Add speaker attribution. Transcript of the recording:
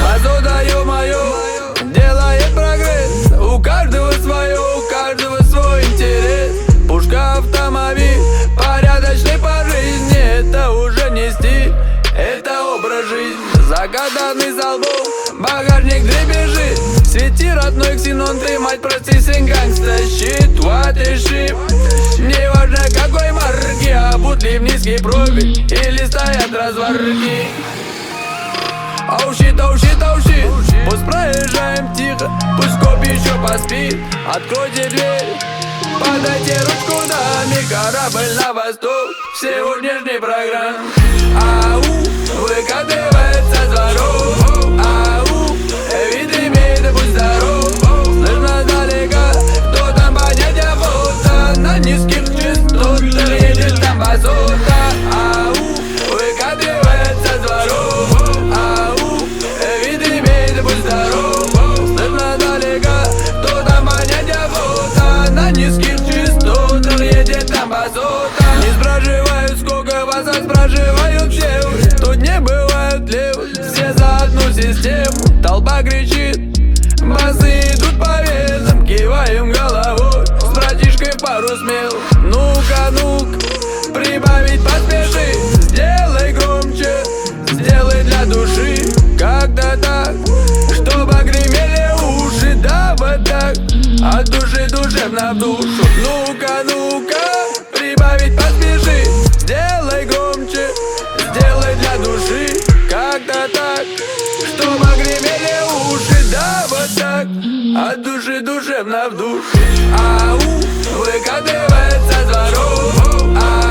Speaker 1: Базута, ё-моё, делает прогресс. У каждого свое, у каждого свой интерес. Пушка, автомобиль, порядочный по жизни. Это уже не стиль, это образ жизни. Загаданный залбом, багажник дребезжит. Свети, родной ксенон, ты, мать, прости, сын гангста. Щит, what is shit. Не важно какой марки, обут ли в низкий профиль или стоят разварки. Оу щит, оу щит, оу щит. Пусть проезжаем тихо, пусть коп еще поспит. Откройте дверь, подайте ручку даме. Корабль на восток сегодняшней программы. Ау, выкатывается с дворов. Ау, вид имеет, будь здоров. Слышно далеко, кто там понятия фото. На низких частотах едет там базута. Ау, выкатывается с дворов. Не проживают, сколько вас проживают все. Тут не бывают левых, все за одну систему. Толпа кричит, басы идут по венам. Киваем головой, с братишкой пару смел. Ну-ка, ну-ка, прибавить поспеши. Сделай громче, сделай для души. Как-то так, чтобы гремели уши. Да вот так, от души душевно в душу. Ну-ка, ну-ка, прибавить поспеши. Сделай громче, сделай для души. Как-то так, чтобы гремели уши. Да вот так, от души душевно в душу. Ау, выкатывается с дворов.